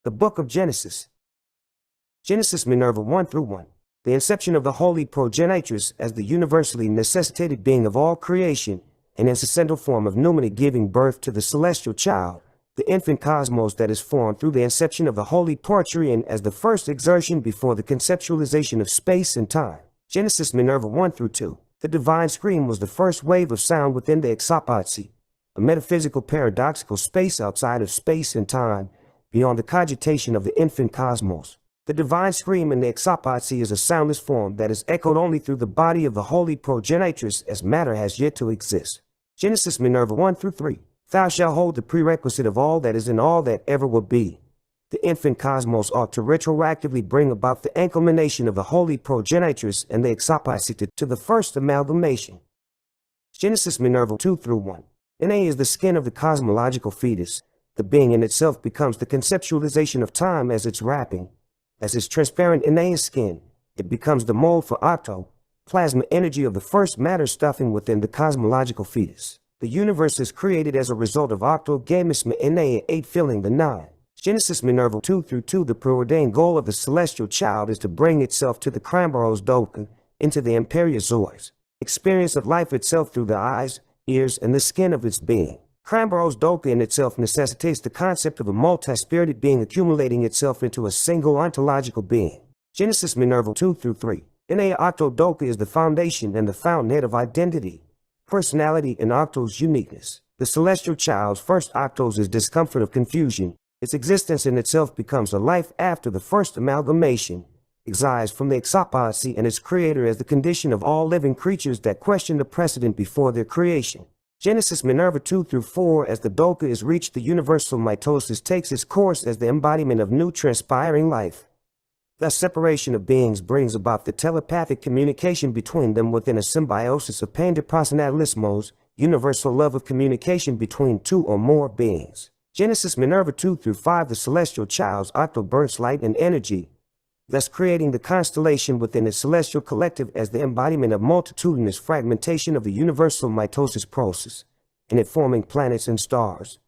The Book of Genesis. Genesis Minerva 1-1. The inception of the Holy Progenitress as the universally necessitated being of all creation, an incessental form of Numina giving birth to the celestial child, the infant cosmos that is formed through the inception of the Holy Parturion as the first exertion before the conceptualization of space and time. Genesis Minerva 1-2. The divine scream was the first wave of sound within the Éxopótsý, a metaphysical paradoxical space outside of space and time, beyond the cogitation of the infant cosmos. The divine scream in the Éxopótsý is a soundless form that is echoed only through the body of the Holy Progenitress as matter has yet to exist. Genesis Minerva 1-3. Thou shalt hold the prerequisite of all that is in all that ever will be. The infant cosmos ought to retroactively bring about the anculmination of the Holy Progenitress and the Éxopótsý to the first amalgamation. Genesis Minerva 2-1. Na is the skin of the cosmological fetus. The being in itself becomes the conceptualization of time as its wrapping. As its transparent inane skin, it becomes the mold for octo, plasma energy of the first matter stuffing within the cosmological fetus. The universe is created as a result of octogamous inane 8 filling the 9. Genesis Minerva 2-2. The preordained goal of the celestial child is to bring itself to the Krambaros Doka, into the Imperiosaurs, experience of life itself through the eyes, ears, and the skin of its being. Krambaros Doka in itself necessitates the concept of a multi-spirited being accumulating itself into a single ontological being. Genesis Minerva 2-3. Na Octo Doka is the foundation and the fountainhead of identity, personality, and Octo's uniqueness. The celestial child's first Octos is discomfort of confusion. Its existence in itself becomes a life after the first amalgamation, excised from the Éxopótsý and its creator as the condition of all living creatures that question the precedent before their creation. Genesis Minerva 2-4. As the Doka is reached, the universal mitosis takes its course as the embodiment of new transpiring life. Thus, separation of beings brings about the telepathic communication between them within a symbiosis of pandepersonalismos, universal love of communication between two or more beings. Genesis Minerva 2-5. The celestial child's octo bursts light and energy, thus creating the constellation within its celestial collective as the embodiment of multitudinous fragmentation of the universal mitosis process, and it forming planets and stars.